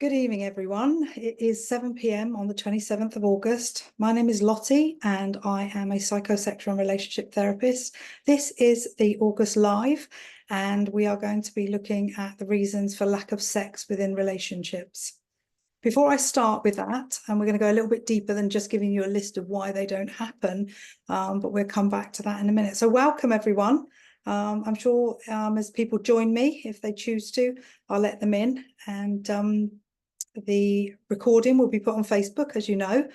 Good evening, everyone. It is 7 p.m. on the 27th of August. My name is Lottie and I am a psychosexual and relationship therapist. This is the August Live, and we are going to be looking at the reasons for lack of sex within relationships. Before I start with that, and we're going to go a little bit deeper than just giving you a list of why they don't happen, but we'll come back to that in a minute. So welcome, everyone. I'm sure as people join me, if they choose to, I'll let them in, and the recording will be put on Facebook, as you know.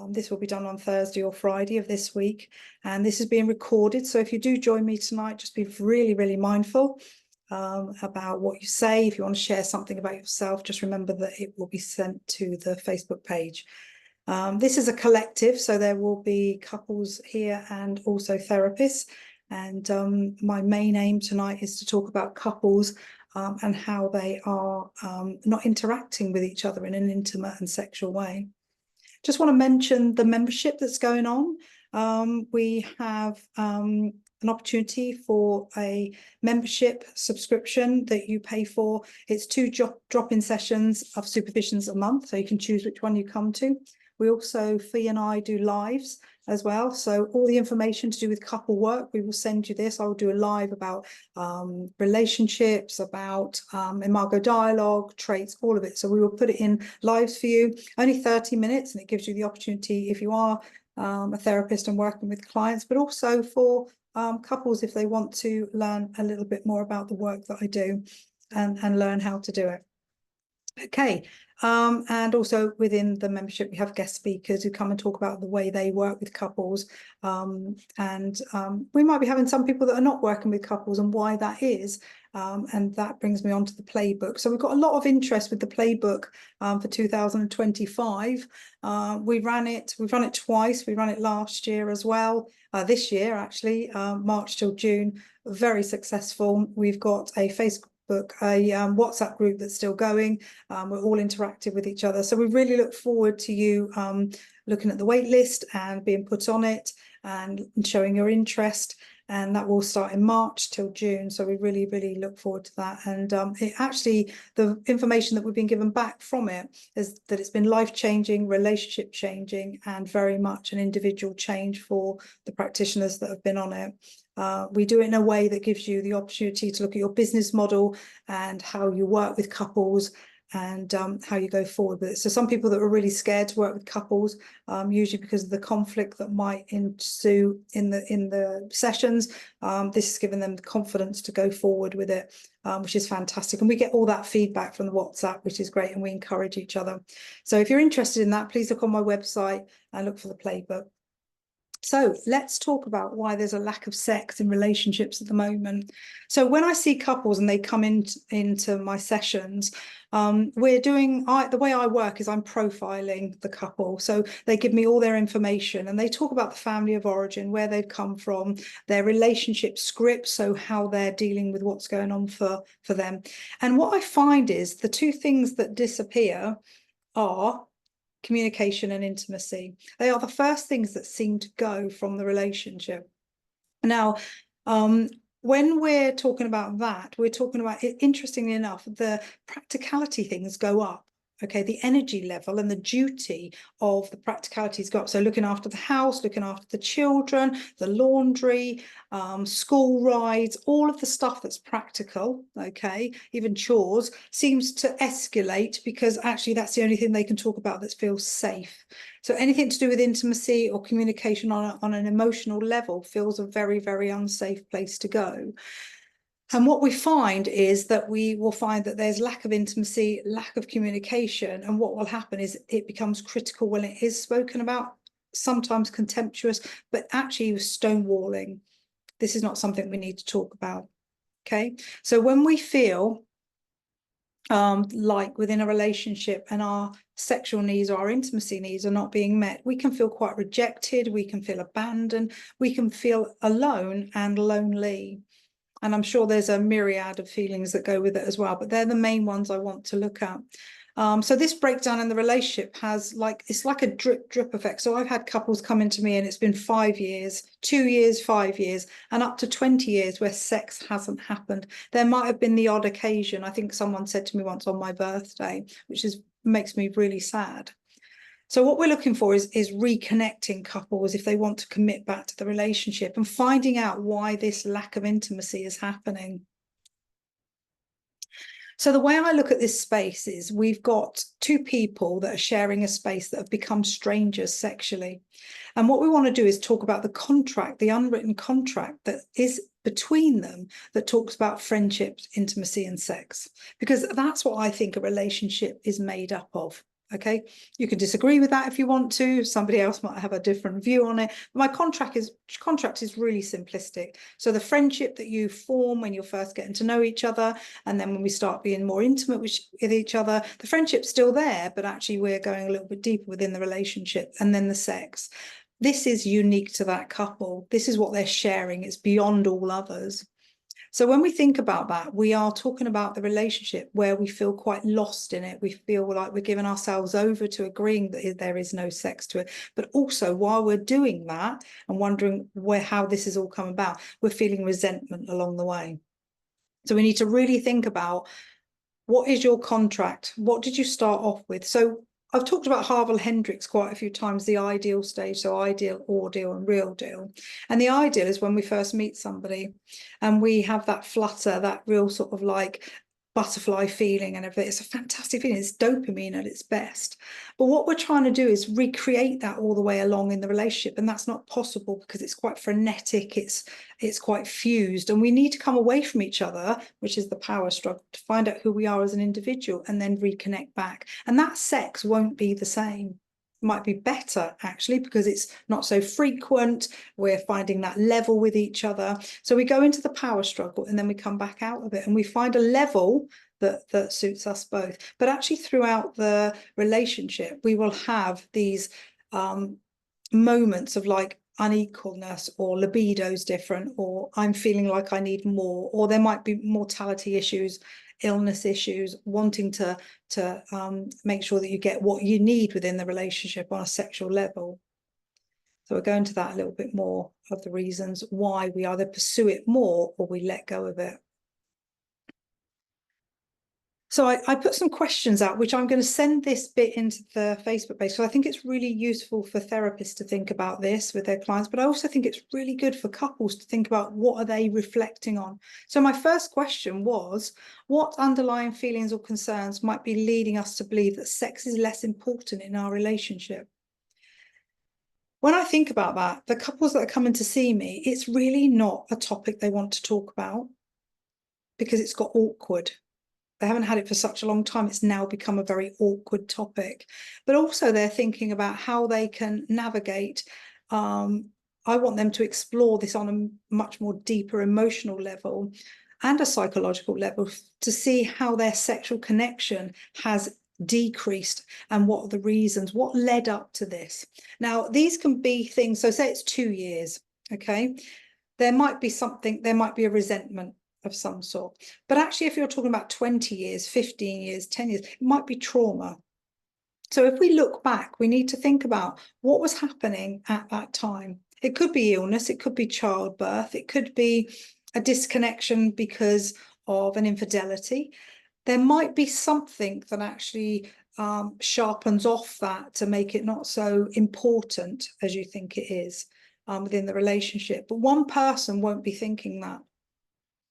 This will be done on Thursday or Friday of this week, and this is being recorded. So if you do join me tonight, just be really, really mindful about what you say. If you want to share something about yourself, just remember that it will be sent to the Facebook page. This is a collective, so there will be couples here and also therapists. And my main aim tonight is to talk about couples and how they are not interacting with each other in an intimate and sexual way. Just want to mention the membership that's going on. We have an opportunity for a membership subscription that you pay for. It's 2 drop-in sessions of supervisions a month, so you can choose which one you come to. We also, Fee and I, do lives as well. So all the information to do with couple work, we will send you this. I will do a live about relationships, about imago dialogue, traits, all of it. So we will put it in lives for you, only 30 minutes, and it gives you the opportunity, if you are a therapist and working with clients, but also for couples if they want to learn a little bit more about the work that I do and learn how to do it. Okay, and also within the membership, we have guest speakers who come and talk about the way they work with couples. And we might be having some people that are not working with couples and why that is. And that brings me on to the playbook. So we've got a lot of interest with the playbook for 2025. We've run it twice. We ran it last year as well. This year, actually, March till June, very successful. We've got a Facebook, a WhatsApp group that's still going. We're all interactive with each other, so we really look forward to you looking at the wait list and being put on it and showing your interest, and that will start in March till June. So we really look forward to that. And it actually, the information that we've been given back from it is that it's been life-changing, relationship changing, and very much an individual change for the practitioners that have been on it. We do it in a way that gives you the opportunity to look at your business model and how you work with couples and how you go forward with it. So some people that are really scared to work with couples, usually because of the conflict that might ensue in the sessions, this has given them the confidence to go forward with it, which is fantastic. And we get all that feedback from the WhatsApp, which is great, and we encourage each other. So if you're interested in that, please look on my website and look for the playbook. So let's talk about why there's a lack of sex in relationships at the moment. So when I see couples and they come into my sessions, the way I work is I'm profiling the couple. So they give me all their information and they talk about the family of origin, where they've come from, their relationship script, so how they're dealing with what's going on for them. And what I find is the 2 things that disappear are communication and intimacy. They are the first things that seem to go from the relationship. Now, when we're talking about that, we're talking about, interestingly enough, the practicality things go up. Okay, the energy level and the duty of the practicalities go up. So looking after the house, looking after the children, the laundry, school rides, all of the stuff that's practical, okay, even chores, seems to escalate because actually that's the only thing they can talk about that feels safe. So anything to do with intimacy or communication on an emotional level feels a very unsafe place to go. And what we find is that we will find that there's lack of intimacy, lack of communication. And what will happen is it becomes critical when it is spoken about, sometimes contemptuous, but actually stonewalling. This is not something we need to talk about. Okay. So when we feel like within a relationship and our sexual needs or our intimacy needs are not being met, we can feel quite rejected. We can feel abandoned. We can feel alone and lonely. And I'm sure there's a myriad of feelings that go with it as well, but they're the main ones I want to look at. So this breakdown in the relationship has it's like a drip effect. So I've had couples come into me and it's been 5 years, 2 years, 5 years, and up to 20 years where sex hasn't happened. There might have been the odd occasion. I think someone said to me once on my birthday, which makes me really sad. So what we're looking for is reconnecting couples if they want to commit back to the relationship and finding out why this lack of intimacy is happening. So the way I look at this space is we've got two people that are sharing a space that have become strangers sexually. And what we want to do is talk about the contract, the unwritten contract that is between them that talks about friendship, intimacy, and sex, because that's what I think a relationship is made up of. Okay, you can disagree with that if you want to. Somebody else might have a different view on it. My contract is really simplistic. So the friendship that you form when you're first getting to know each other, and then when we start being more intimate with each other, the friendship's still there, but actually we're going a little bit deeper within the relationship, and then the sex. This is unique to that couple. This is what they're sharing. It's beyond all others. So when we think about that, we are talking about the relationship where we feel quite lost in it. We feel like we're giving ourselves over to agreeing that there is no sex to it. But also while we're doing that and wondering how this has all come about, we're feeling resentment along the way. So we need to really think about, what is your contract? What did you start off with? So I've talked about Harville Hendrix quite a few times, the ideal stage, so ideal, ordeal, and real deal. And the ideal is when we first meet somebody and we have that flutter, that real sort of like butterfly feeling and everything. It's a fantastic feeling. It's dopamine at its best. But what we're trying to do is recreate that all the way along in the relationship, and that's not possible because it's quite frenetic. It's quite fused, and we need to come away from each other, which is the power struggle, to find out who we are as an individual and then reconnect back. And that sex won't be the same. It might be better actually because it's not so frequent. We're finding that level with each other. So we go into the power struggle and then we come back out of it and we find a level that suits us both. But actually throughout the relationship, we will have these moments of like unequalness, or libido's different, or I'm feeling like I need more, or there might be mortality issues, illness issues, wanting to make sure that you get what you need within the relationship on a sexual level. So we'll go into that a little bit more of the reasons why we either pursue it more or we let go of it. So I put some questions out, which I'm going to send this bit into the Facebook page. So I think it's really useful for therapists to think about this with their clients, but I also think it's really good for couples to think about what are they reflecting on. So my first question was, what underlying feelings or concerns might be leading us to believe that sex is less important in our relationship? When I think about that, the couples that are coming to see me, it's really not a topic they want to talk about because it's got awkward. They haven't had it for such a long time. It's now become a very awkward topic. But also they're thinking about how they can navigate. I want them to explore this on a much more deeper emotional level and a psychological level to see how their sexual connection has decreased and what are the reasons, what led up to this. Now, these can be things, so say it's 2 years, okay? There might be something, there might be a resentment of some sort. But actually, if you're talking about 20 years, 15 years, 10 years, it might be trauma. So if we look back, we need to think about what was happening at that time. It could be illness, it could be childbirth, it could be a disconnection because of an infidelity. There might be something that actually sharpens off that to make it not so important as you think it is within the relationship. But one person won't be thinking that.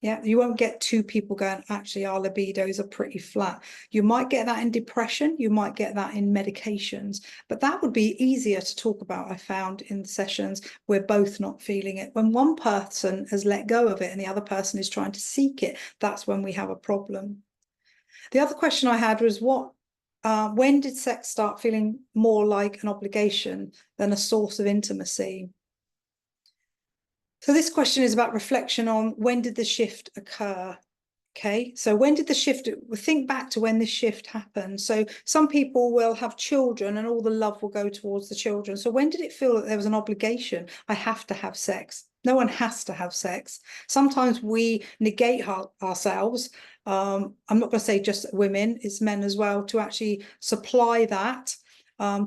Yeah, you won't get two people going, actually, our libidos are pretty flat. You might get that in depression, you might get that in medications, but that would be easier to talk about, I found, in sessions. We're both not feeling it. When one person has let go of it and the other person is trying to seek it, that's when we have a problem. The other question I had was, when did sex start feeling more like an obligation than a source of intimacy? So this question is about reflection on when did the shift occur? Okay, so when did the shift, think back to when this shift happened. So some people will have children and all the love will go towards the children. So when did it feel that there was an obligation? I have to have sex. No one has to have sex. Sometimes we negate ourselves. I'm not going to say just women, it's men as well, to actually supply that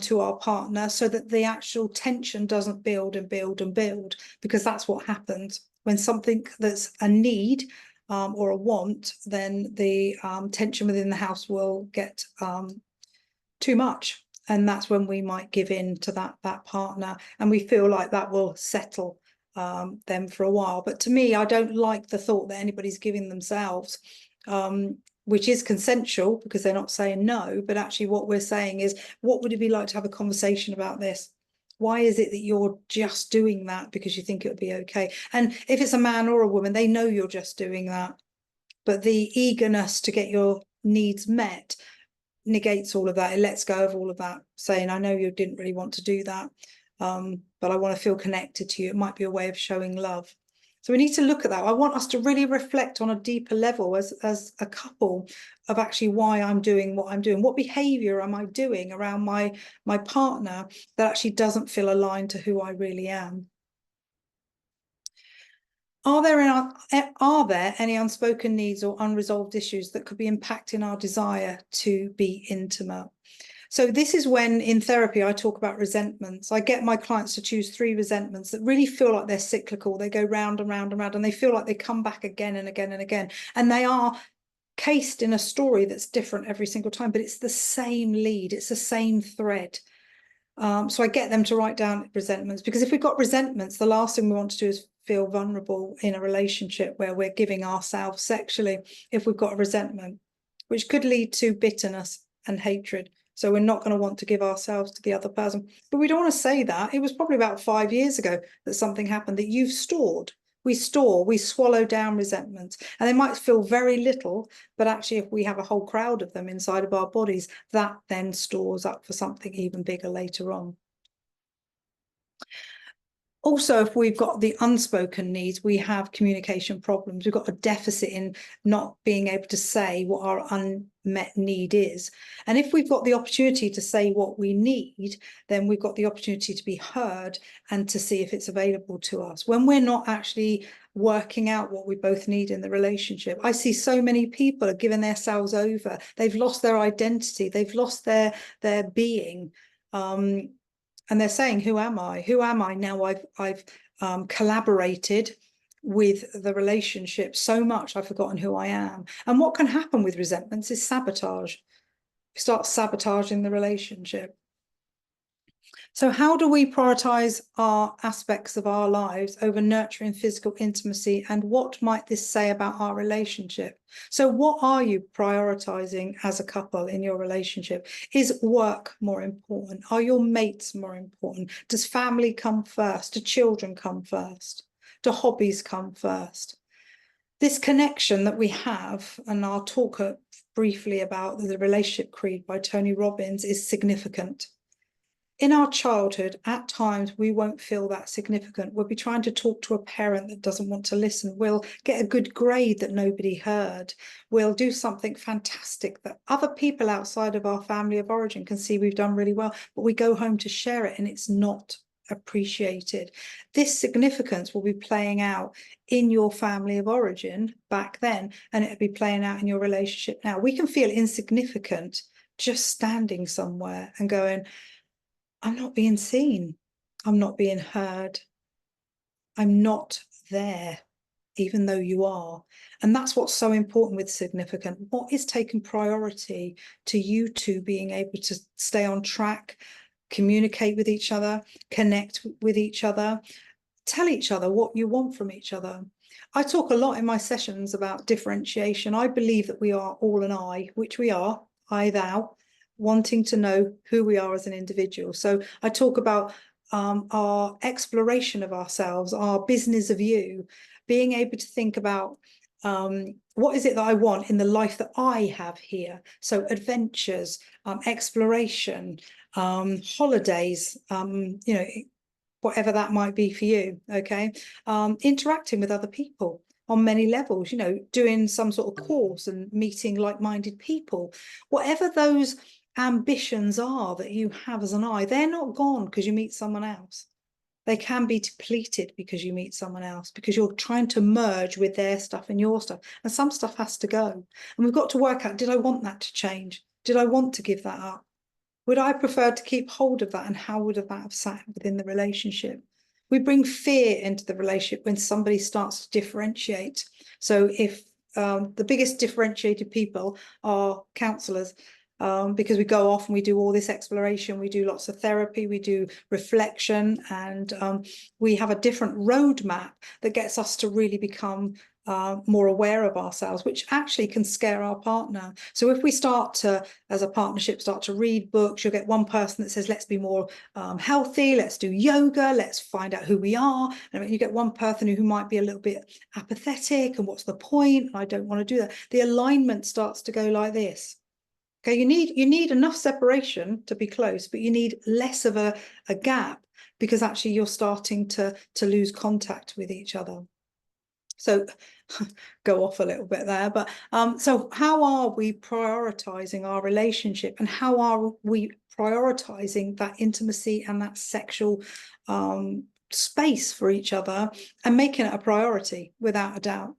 to our partner so that the actual tension doesn't build and build and build, because that's what happens when something that's a need or a want, then the tension within the house will get too much. And that's when we might give in to that partner, and we feel like that will settle them for a while. But to me, I don't like the thought that anybody's giving themselves, which is consensual because they're not saying no, but actually what we're saying is, what would it be like to have a conversation about this? Why is it that you're just doing that because you think it would be okay? And if it's a man or a woman, they know you're just doing that, but the eagerness to get your needs met negates all of that. It lets go of all of that, saying, I know you didn't really want to do that, but I want to feel connected to you. It might be a way of showing love. So we need to look at that. I want us to really reflect on a deeper level as a couple of actually why I'm doing what I'm doing. What behavior am I doing around my partner that actually doesn't feel aligned to who I really am? Are there any unspoken needs or unresolved issues that could be impacting our desire to be intimate? So this is when in therapy I talk about resentments. I get my clients to choose 3 resentments that really feel like they're cyclical. They go round and round and round, and they feel like they come back again and again and again. And they are cased in a story that's different every single time, but it's the same lead. It's the same thread. So I get them to write down resentments, because if we've got resentments, the last thing we want to do is feel vulnerable in a relationship where we're giving ourselves sexually if we've got a resentment, which could lead to bitterness and hatred. So we're not going to want to give ourselves to the other person. But we don't want to say that. It was probably about 5 years ago that something happened that you've stored. We swallow down resentments, and they might feel very little, but actually if we have a whole crowd of them inside of our bodies, that then stores up for something even bigger later on. Also, if we've got the unspoken needs, we have communication problems. We've got a deficit in not being able to say what our unmet need is. And if we've got the opportunity to say what we need, then we've got the opportunity to be heard and to see if it's available to us. When we're not actually working out what we both need in the relationship, I see so many people are giving themselves over. They've lost their identity. They've lost their being. And they're saying, who am I? Who am I now? I've collaborated with the relationship so much I've forgotten who I am. And what can happen with resentments is sabotage. You start sabotaging the relationship. So how do we prioritize our aspects of our lives over nurturing physical intimacy? And what might this say about our relationship? So what are you prioritizing as a couple in your relationship? Is work more important? Are your mates more important? Does family come first? Do children come first? Do hobbies come first? This connection that we have, and I'll talk briefly about the Relationship Creed by Tony Robbins, is significant. In our childhood, at times, we won't feel that significant. We'll be trying to talk to a parent that doesn't want to listen. We'll get a good grade that nobody heard. We'll do something fantastic that other people outside of our family of origin can see we've done really well, but we go home to share it and it's not appreciated. This significance will be playing out in your family of origin back then, and it'll be playing out in your relationship now. We can feel insignificant just standing somewhere and going, I'm not being seen. I'm not being heard. I'm not there, even though you are. And that's what's so important with significant. What is taking priority to you two being able to stay on track, communicate with each other, connect with each other, tell each other what you want from each other. I talk a lot in my sessions about differentiation. I believe that we are all an I, which we are, I, thou, wanting to know who we are as an individual. So I talk about our exploration of ourselves, our business of you, being able to think about what is it that I want in the life that I have here. So adventures, exploration, holidays, you know, whatever that might be for you, okay? Interacting with other people on many levels, you know, doing some sort of course and meeting like-minded people. Whatever those ambitions are that you have as an I, they're not gone because you meet someone else. They can be depleted because you meet someone else, because you're trying to merge with their stuff and your stuff. And some stuff has to go. And we've got to work out, did I want that to change? Did I want to give that up? Would I prefer to keep hold of that? And how would that have sat within the relationship? We bring fear into the relationship when somebody starts to differentiate. So if the biggest differentiated people are counsellors, because we go off and we do all this exploration, we do lots of therapy, we do reflection, and we have a different roadmap that gets us to really become more aware of ourselves, which actually can scare our partner. So if we start to, as a partnership, start to read books, you'll get one person that says, let's be more healthy, let's do yoga, let's find out who we are. And you get one person who might be a little bit apathetic, and what's the point? I don't want to do that. The alignment starts to go like this. Okay, you need enough separation to be close, but you need less of a gap, because actually you're starting to lose contact with each other. So go off a little bit there, but so how are we prioritizing our relationship, and how are we prioritizing that intimacy and that sexual space for each other, and making it a priority without a doubt?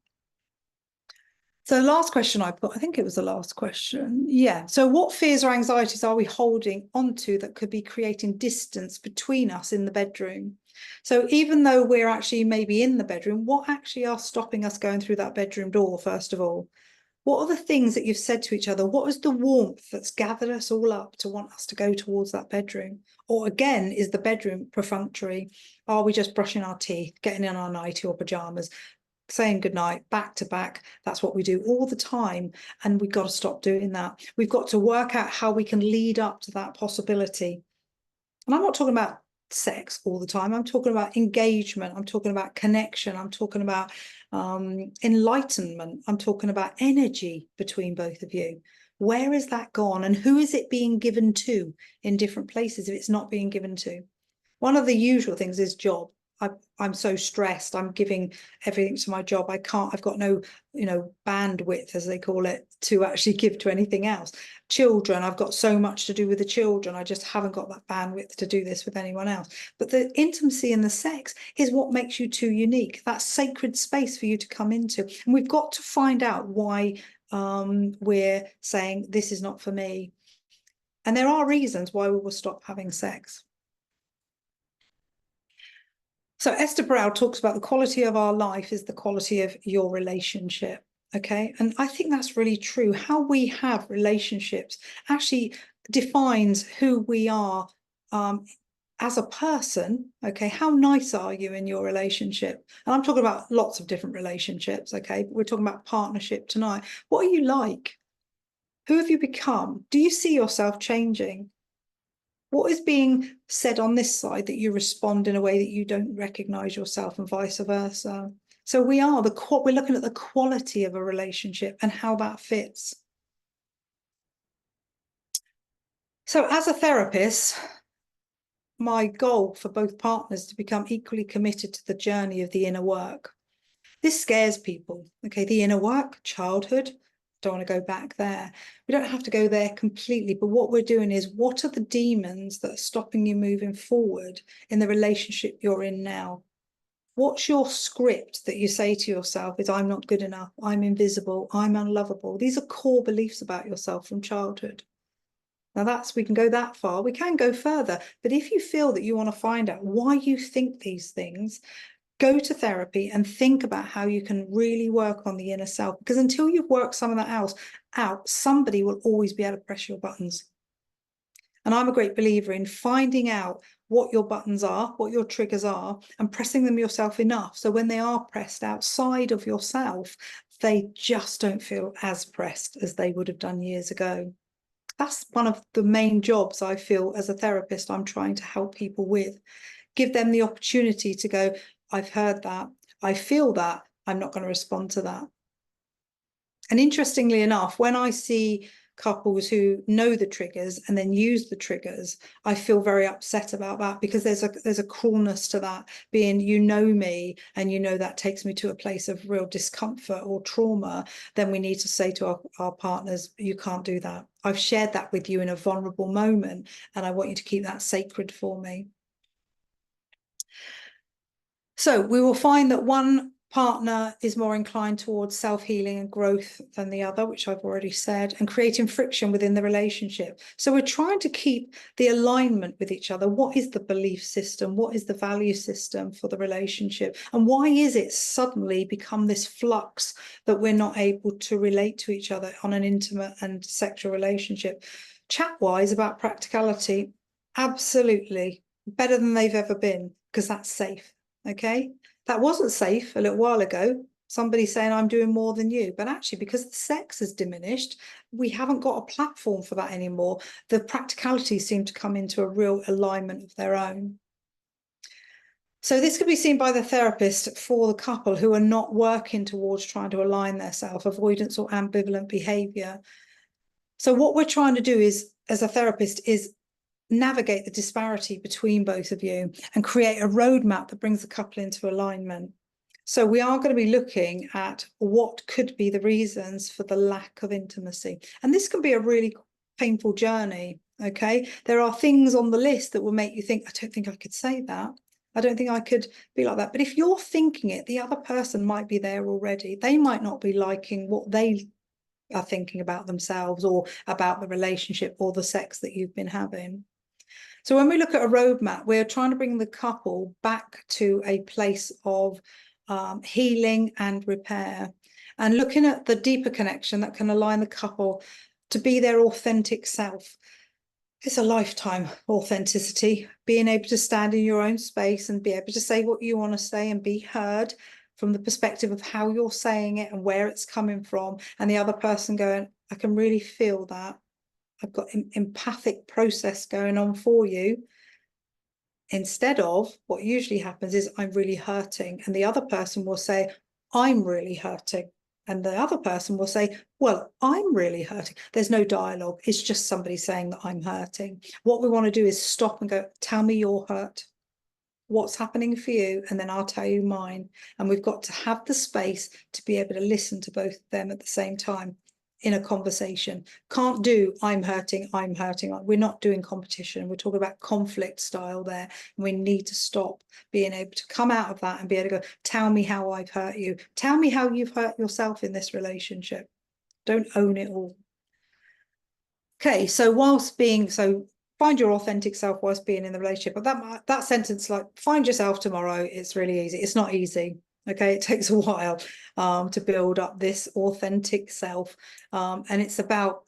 So the last question I put, I think it was the last question. Yeah. So what fears or anxieties are we holding onto that could be creating distance between us in the bedroom? So even though we're actually maybe in the bedroom, what actually are stopping us going through that bedroom door, first of all? What are the things that you've said to each other? What is the warmth that's gathered us all up to want us to go towards that bedroom? Or again, is the bedroom perfunctory? Are we just brushing our teeth, getting in our nightie or pajamas, saying goodnight back to back? That's what we do all the time, and we've got to stop doing that. We've got to work out how we can lead up to that possibility. And I'm not talking about sex all the time. I'm talking about engagement. I'm talking about connection. I'm talking about enlightenment. I'm talking about energy between both of you. Where is that gone, and who is it being given to in different places if it's not being given to? One of the usual things is job. I'm so stressed. I'm giving everything to my job. I've got no, bandwidth, as they call it, to actually give to anything else. Children, I've got so much to do with the children. I just haven't got that bandwidth to do this with anyone else. But the intimacy and the sex is what makes you two unique. That sacred space for you to come into. And we've got to find out why we're saying this is not for me. And there are reasons why we will stop having sex. So Esther Perel talks about the quality of our life is the quality of your relationship. Okay. And I think that's really true. How we have relationships actually defines who we are as a person. Okay. How nice are you in your relationship? And I'm talking about lots of different relationships. Okay. But we're talking about partnership tonight. What are you like? Who have you become? Do you see yourself changing? What is being said on this side that you respond in a way that you don't recognize yourself, and vice versa? So we're looking at the quality of a relationship and how that fits. So as a therapist, my goal for both partners is to become equally committed to the journey of the inner work. This scares people. Okay, the inner work, childhood, don't want to go back there. We don't have to go there completely, but what we're doing is, what are the demons that are stopping you moving forward in the relationship you're in now? What's your script that you say to yourself is, I'm not good enough, I'm invisible, I'm unlovable? These are core beliefs about yourself from childhood. Now we can go that far, we can go further, but if you feel that you want to find out why you think these things, go to therapy and think about how you can really work on the inner self, because until you've worked some of that out, somebody will always be able to press your buttons. And I'm a great believer in finding out what your buttons are, what your triggers are, and pressing them yourself enough. So when they are pressed outside of yourself, they just don't feel as pressed as they would have done years ago. That's one of the main jobs I feel as a therapist I'm trying to help people with. Give them the opportunity to go, I've heard that, I feel that, I'm not going to respond to that. And interestingly enough, when I see couples who know the triggers and then use the triggers, I feel very upset about that, because there's a cruelness to that, being, me and that takes me to a place of real discomfort or trauma. Then we need to say to our partners, you can't do that. I've shared that with you in a vulnerable moment, and I want you to keep that sacred for me. So we will find that one partner is more inclined towards self-healing and growth than the other, which I've already said, and creating friction within the relationship. So we're trying to keep the alignment with each other. What is the belief system? What is the value system for the relationship? And why is it suddenly become this flux that we're not able to relate to each other on an intimate and sexual relationship? Chat-wise, about practicality, absolutely better than they've ever been, because that's safe. Okay, that wasn't safe a little while ago. Somebody saying I'm doing more than you, but actually, because the sex has diminished, we haven't got a platform for that anymore. The practicalities seem to come into a real alignment of their own. So this could be seen by the therapist for the couple who are not working towards trying to align their self-avoidance or ambivalent behavior. So what we're trying to do is, as a therapist, is navigate the disparity between both of you and create a roadmap that brings the couple into alignment. So we are going to be looking at what could be the reasons for the lack of intimacy. And this can be a really painful journey, okay? There are things on the list that will make you think, I don't think I could say that. I don't think I could be like that. But if you're thinking it, the other person might be there already. They might not be liking what they are thinking about themselves or about the relationship or the sex that you've been having. So when we look at a roadmap, we're trying to bring the couple back to a place of healing and repair, and looking at the deeper connection that can align the couple to be their authentic self. It's a lifetime authenticity, being able to stand in your own space and be able to say what you want to say and be heard from the perspective of how you're saying it and where it's coming from, and the other person going, I can really feel that. I've got an empathic process going on for you, instead of what usually happens is I'm really hurting, and the other person will say, I'm really hurting. And the other person will say, well, I'm really hurting. There's no dialogue. It's just somebody saying that I'm hurting. What we want to do is stop and go, tell me you're hurt. What's happening for you? And then I'll tell you mine. And we've got to have the space to be able to listen to both of them at the same time in a conversation. Can't do I'm hurting. We're not doing competition. We're talking about conflict style there. And we need to stop being able to come out of that and be able to go, tell me how I've hurt you. Tell me how you've hurt yourself in this relationship. Don't own it all. Okay, so find your authentic self whilst being in the relationship. But that sentence, like, find yourself tomorrow, it's really easy. It's not easy. Okay, it takes a while to build up this authentic self. And it's about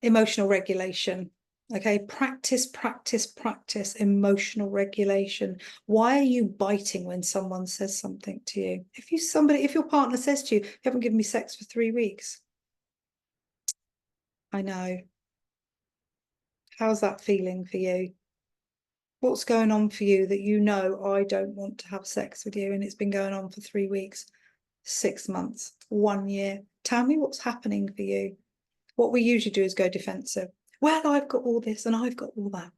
emotional regulation. Okay, practice emotional regulation. Why are you biting when someone says something to you? If your partner says to you, you haven't given me sex for 3 weeks. I know. How's that feeling for you? What's going on for you that you know, I don't want to have sex with you and it's been going on for 3 weeks, 6 months, 1 year? Tell me what's happening for you. What we usually do is go defensive. Well, I've got all this and I've got all that.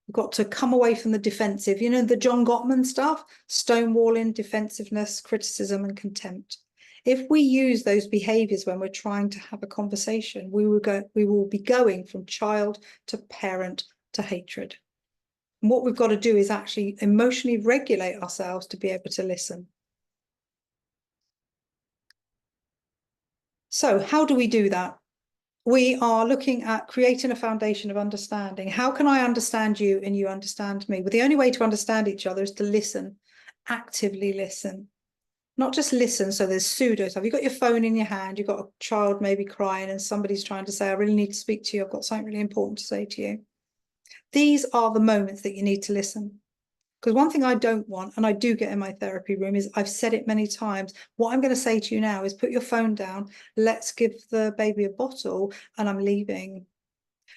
We've got to come away from the defensive. You know, the John Gottman stuff, stonewalling, defensiveness, criticism and contempt. If we use those behaviors when we're trying to have a conversation, we will be going from child to parent to hatred. And what we've got to do is actually emotionally regulate ourselves to be able to listen. So how do we do that? We are looking at creating a foundation of understanding. How can I understand you and you understand me? Well, the only way to understand each other is to listen, actively listen. Not just listen, so there's pseudo stuff. You've got your phone in your hand, you've got a child maybe crying and somebody's trying to say, I really need to speak to you, I've got something really important to say to you. These are the moments that you need to listen. Because one thing I don't want, and I do get in my therapy room, is I've said it many times, what I'm going to say to you now is put your phone down, let's give the baby a bottle, and I'm leaving.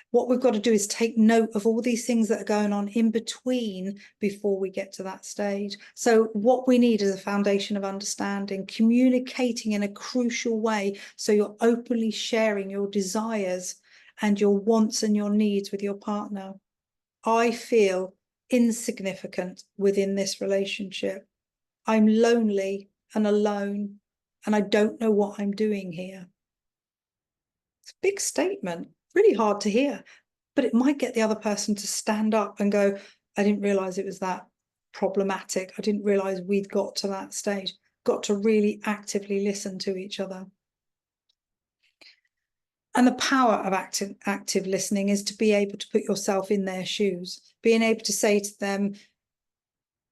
What we've got to do is take note of all these things that are going on in between before we get to that stage. So what we need is a foundation of understanding, communicating in a crucial way, so you're openly sharing your desires and your wants and your needs with your partner. I feel insignificant within this relationship. I'm lonely and alone, and I don't know what I'm doing here. It's a big statement, really hard to hear, but it might get the other person to stand up and go, I didn't realize it was that problematic. I didn't realize we'd got to that stage, got to really actively listen to each other. And the power of active listening is to be able to put yourself in their shoes, being able to say to them,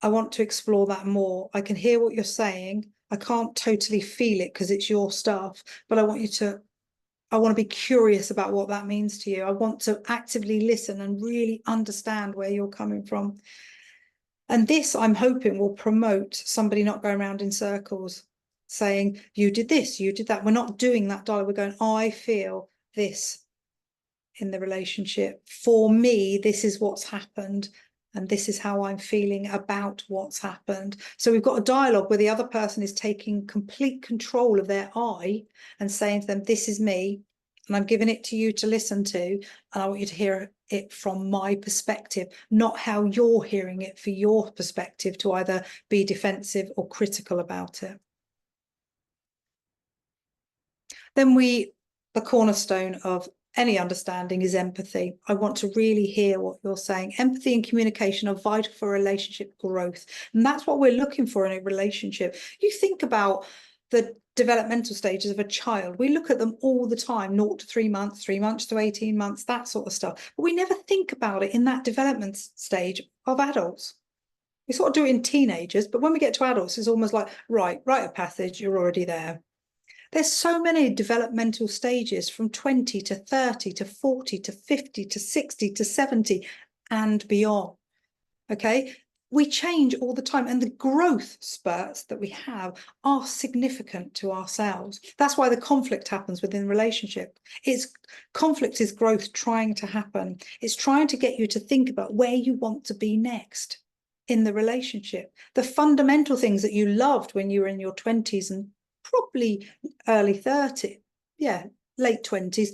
I want to explore that more. I can hear what you're saying. I can't totally feel it because it's your stuff, but I want to be curious about what that means to you. I want to actively listen and really understand where you're coming from. And this, I'm hoping, will promote somebody not going around in circles saying, you did this, you did that. We're not doing that dialogue. We're going, I feel this in the relationship. For me, this is what's happened. And this is how I'm feeling about what's happened. So we've got a dialogue where the other person is taking complete control of their I and saying to them, this is me, and I'm giving it to you to listen to, and I want you to hear it from my perspective, not how you're hearing it for your perspective to either be defensive or critical about it. Then the cornerstone of any understanding is empathy. I want to really hear what you're saying. Empathy and communication are vital for relationship growth. And that's what we're looking for in a relationship. You think about the developmental stages of a child. We look at them all the time, 0 to 3 months, 3 months to 18 months, that sort of stuff. But we never think about it in that development stage of adults. We sort of do it in teenagers, but when we get to adults, it's almost like, right, rite of passage, you're already there. There's so many developmental stages from 20 to 30 to 40 to 50 to 60 to 70 and beyond. Okay, we change all the time, and the growth spurts that we have are significant to ourselves. That's why the conflict happens within relationship. Conflict is growth trying to happen. It's trying to get you to think about where you want to be next in the relationship. The fundamental things that you loved when you were in your 20s and probably early 30s, late 20s.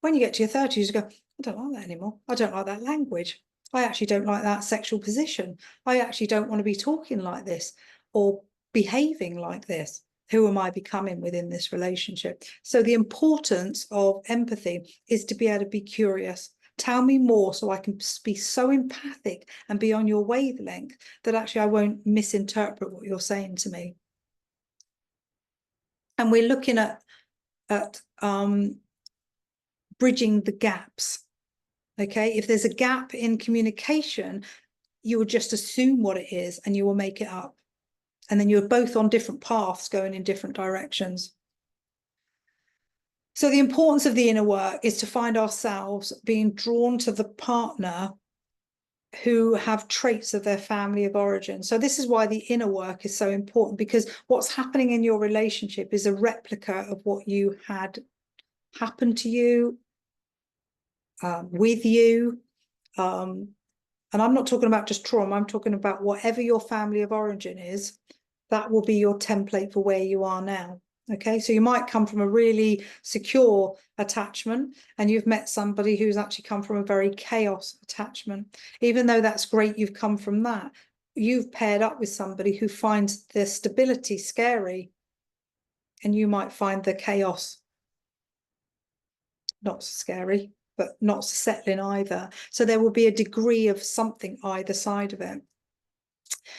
When you get to your 30s, you go, I don't like that anymore. I don't like that language. I actually don't like that sexual position. I actually don't want to be talking like this or behaving like this. Who am I becoming within this relationship? So the importance of empathy is to be able to be curious. Tell me more so I can be so empathic and be on your wavelength that actually I won't misinterpret what you're saying to me. And we're looking at bridging the gaps. Okay, if there's a gap in communication, you will just assume what it is and you will make it up. And then you're both on different paths going in different directions. So the importance of the inner work is to find ourselves being drawn to the partner who have traits of their family of origin. So this is why the inner work is so important, because what's happening in your relationship is a replica of what you had happen to you, with you. And I'm not talking about just trauma, I'm talking about whatever your family of origin is, that will be your template for where you are now. Okay, so you might come from a really secure attachment and you've met somebody who's actually come from a very chaos attachment. Even though that's great, you've come from that, you've paired up with somebody who finds the stability scary, and you might find the chaos not so scary, but not so settling either. So there will be a degree of something either side of it.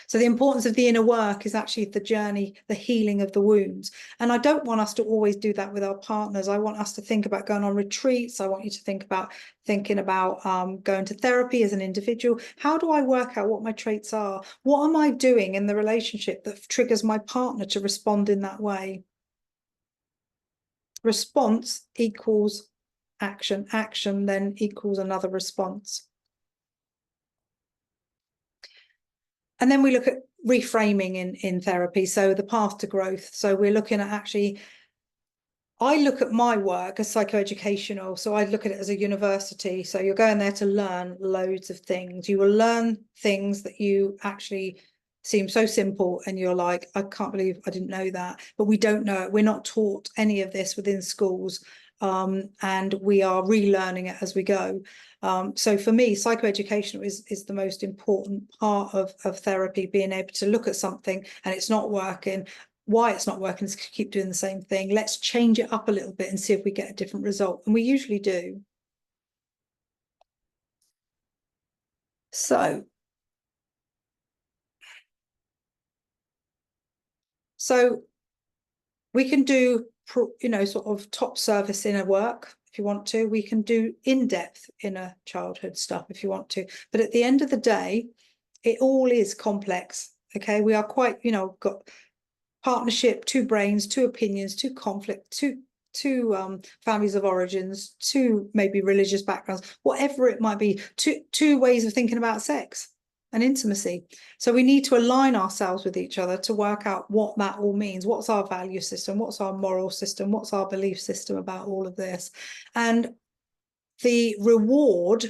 So the importance of the inner work is actually the journey, the healing of the wounds. And I don't want us to always do that with our partners. I want us to think about going on retreats. I want you to think about going to therapy as an individual. How do I work out what my traits are? What am I doing in the relationship that triggers my partner to respond in that way? Response equals action. Action then equals another response. And then we look at reframing in therapy. So the path to growth. So we're looking at actually, I look at my work as psychoeducational. So I look at it as a university. So you're going there to learn loads of things. You will learn things that you actually seem so simple and you're like, I can't believe I didn't know that. But we don't know it. We're not taught any of this within schools. And we are relearning it as we go. So for me, psychoeducation is the most important part of therapy, being able to look at something and it's not working. Why it's not working is to keep doing the same thing. Let's change it up a little bit and see if we get a different result. And we usually do. So So we can do, you know, sort of top service inner work if you want to. We can do in-depth inner childhood stuff if you want to. But at the end of the day, it all is complex. Okay, we are quite, you know, got partnership, two brains, two opinions, two conflict, two families of origins, two maybe religious backgrounds, whatever it might be, two ways of thinking about sex and intimacy. So we need to align ourselves with each other to work out what that all means. What's our value system? What's our moral system? What's our belief system about all of this? And the reward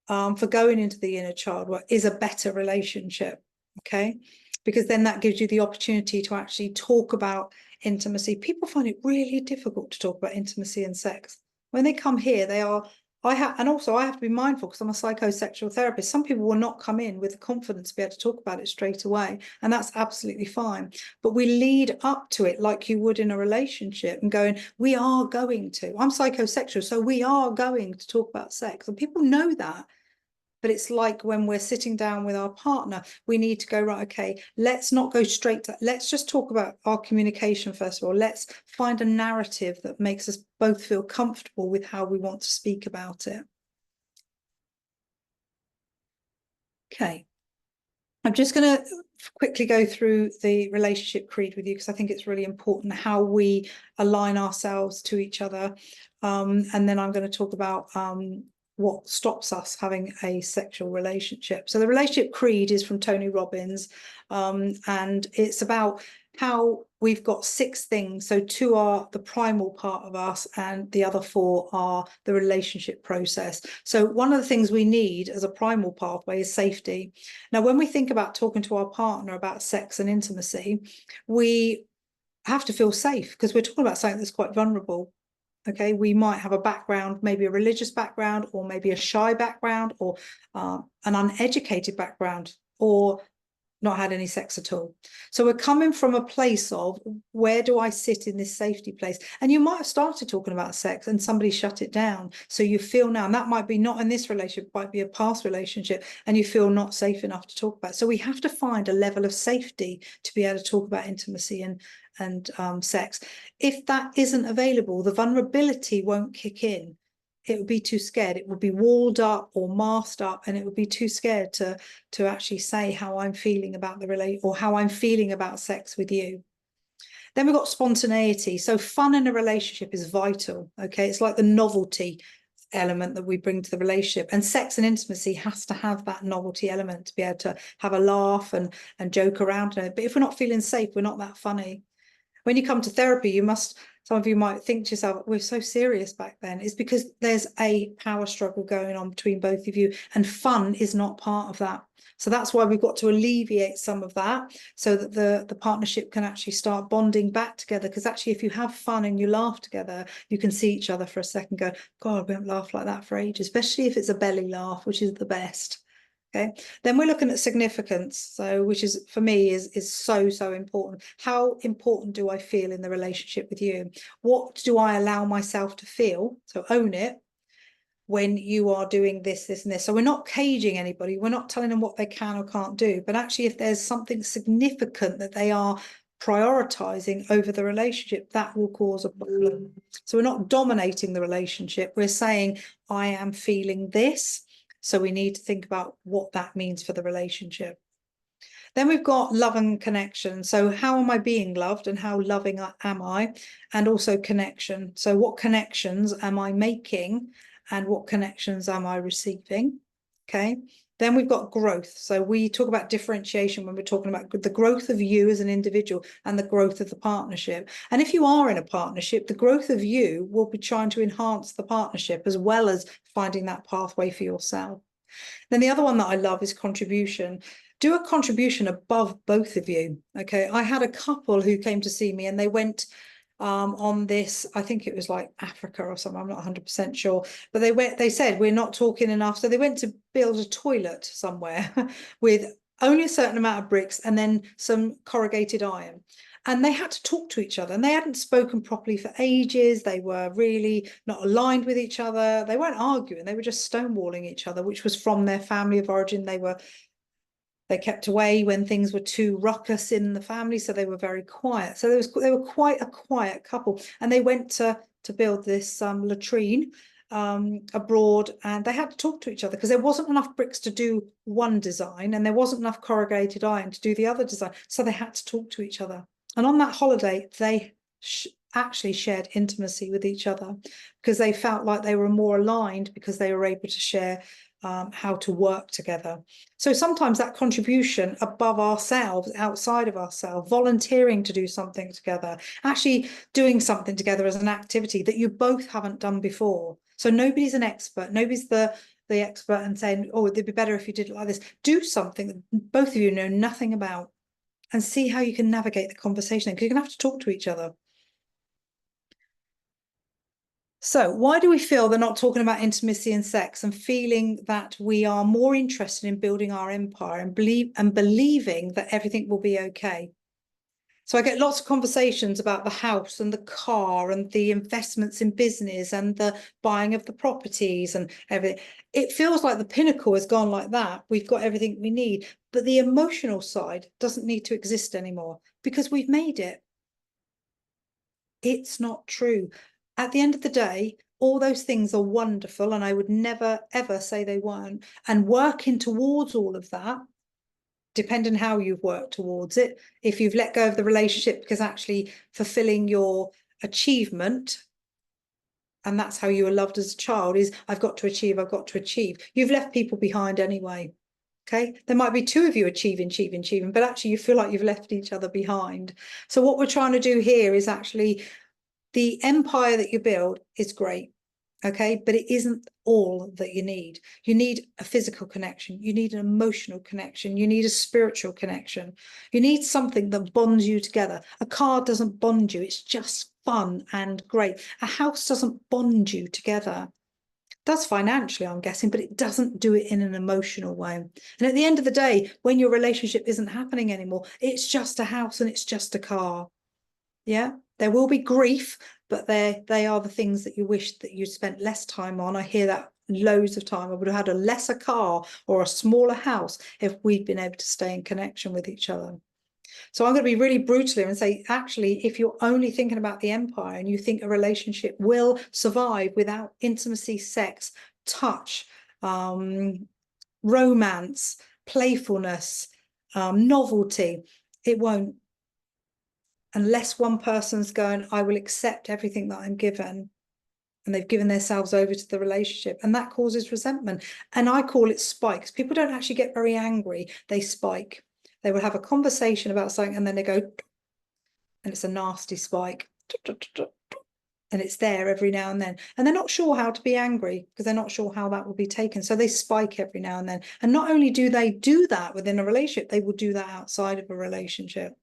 for going into the inner child work is a better relationship, okay? Because then that gives you the opportunity to actually talk about intimacy. People find it really difficult to talk about intimacy and sex. When they come here, they are, and also I have to be mindful because I'm a psychosexual therapist. Some people will not come in with the confidence to be able to talk about it straight away, and that's absolutely fine. But we lead up to it like you would in a relationship and going, we are going to, I'm psychosexual, so we are going to talk about sex. And people know that. But it's like when we're sitting down with our partner, we need to go, right, okay, let's not go straight to, let's just talk about our communication first of all. Let's find a narrative that makes us both feel comfortable with how we want to speak about it. Okay. I'm just going to quickly go through the relationship creed with you because I think it's really important how we align ourselves to each other. And then I'm going to talk about what stops us having a sexual relationship. So the relationship creed is from Tony Robbins, and it's about how we've got 6 things. So 2 are the primal part of us and the other 4 are the relationship process. So one of the things we need as a primal pathway is safety. Now, when we think about talking to our partner about sex and intimacy, we have to feel safe because we're talking about something that's quite vulnerable. Okay, we might have a background, maybe a religious background, or maybe a shy background, or an uneducated background, or not had any sex at all. So we're coming from a place of, where do I sit in this safety place? And you might have started talking about sex and somebody shut it down. So you feel now, and that might be not in this relationship, might be a past relationship, and you feel not safe enough to talk about. So we have to find a level of safety to be able to talk about intimacy and sex. If that isn't available, the vulnerability won't kick in. It would be too scared. It would be walled up or masked up, and it would be too scared to actually say how I'm feeling about the relationship or how I'm feeling about sex with you. Then we've got spontaneity. So fun in a relationship is vital. Okay, it's like the novelty element that we bring to the relationship, and sex and intimacy has to have that novelty element to be able to have a laugh and joke around it. But if we're not feeling safe, we're not that funny. When you come to therapy, you must, some of you might think to yourself, we're so serious back then. It's because there's a power struggle going on between both of you, and fun is not part of that. So that's why we've got to alleviate some of that so that the partnership can actually start bonding back together. Because actually, if you have fun and you laugh together, you can see each other for a second, go, God, we haven't laughed like that for ages, especially if it's a belly laugh, which is the best. Okay, then we're looking at significance, so which is for me is so important. How important do I feel in the relationship with you? What do I allow myself to feel? So own it when you are doing this, and this. So we're not caging anybody. We're not telling them what they can or can't do. But actually, if there's something significant that they are prioritizing over the relationship, that will cause a problem. So we're not dominating the relationship. We're saying, I am feeling this. So we need to think about what that means for the relationship. Then we've got love and connection. So how am I being loved and how loving am I? And also connection. So what connections am I making and what connections am I receiving? Okay. Then we've got growth. So we talk about differentiation when we're talking about the growth of you as an individual and the growth of the partnership. And if you are in a partnership, the growth of you will be trying to enhance the partnership as well as finding that pathway for yourself. Then the other one that I love is contribution. Do a contribution above both of you. Okay. I had a couple who came to see me and they went on this, I think it was like Africa or something, I'm not 100% sure, but they said we're not talking enough, so they went to build a toilet somewhere with only a certain amount of bricks and then some corrugated iron, and they had to talk to each other, and they hadn't spoken properly for ages. They were really not aligned with each other. They weren't arguing, they were just stonewalling each other, which was from their family of origin. They were They kept away when things were too ruckus in the family, so they were very quiet. So they were quite a quiet couple, and they went to build this latrine abroad, and they had to talk to each other because there wasn't enough bricks to do one design, and there wasn't enough corrugated iron to do the other design. So they had to talk to each other. And on that holiday, they actually shared intimacy with each other because they felt like they were more aligned because they were able to share how to work together. So sometimes that contribution above ourselves, outside of ourselves, volunteering to do something together, actually doing something together as an activity that you both haven't done before. So nobody's an expert. Nobody's the expert and saying, oh, it'd be better if you did it like this. Do something that both of you know nothing about and see how you can navigate the conversation, because you're going to have to talk to each other. So why do we feel they're not talking about intimacy and sex, and feeling that we are more interested in building our empire and believing that everything will be okay? So I get lots of conversations about the house and the car and the investments in business and the buying of the properties and everything. It feels like the pinnacle has gone like that. We've got everything we need, but the emotional side doesn't need to exist anymore because we've made it. It's not true. At the end of the day, all those things are wonderful, and I would never, ever say they weren't. And working towards all of that, depending how you've worked towards it, if you've let go of the relationship because actually fulfilling your achievement, and that's how you were loved as a child, is I've got to achieve, I've got to achieve. You've left people behind anyway. Okay, there might be two of you achieving, but actually you feel like you've left each other behind. So what we're trying to do here is actually, the empire that you build is great, okay, but it isn't all that you need. You need a physical connection, you need an emotional connection, you need a spiritual connection, you need something that bonds you together. A car doesn't bond you, it's just fun and great. A house doesn't bond you together. It does financially, I'm guessing, but it doesn't do it in an emotional way. And at the end of the day, when your relationship isn't happening anymore, it's just a house and it's just a car. Yeah, there will be grief, but they are the things that you wish that you spent less time on. I hear that loads of time. I would have had a lesser car or a smaller house if we'd been able to stay in connection with each other. So I'm going to be really brutal here and say, actually, if you're only thinking about the empire and you think a relationship will survive without intimacy, sex, touch, romance, playfulness, novelty, it won't. Unless one person's going, I will accept everything that I'm given, and they've given themselves over to the relationship, and that causes resentment. And I call it spikes. People don't actually get very angry, they spike. They will have a conversation about something and then they go, and it's a nasty spike, and it's there every now and then, and they're not sure how to be angry because they're not sure how that will be taken, so they spike every now and then. And not only do they do that within a relationship, they will do that outside of a relationship.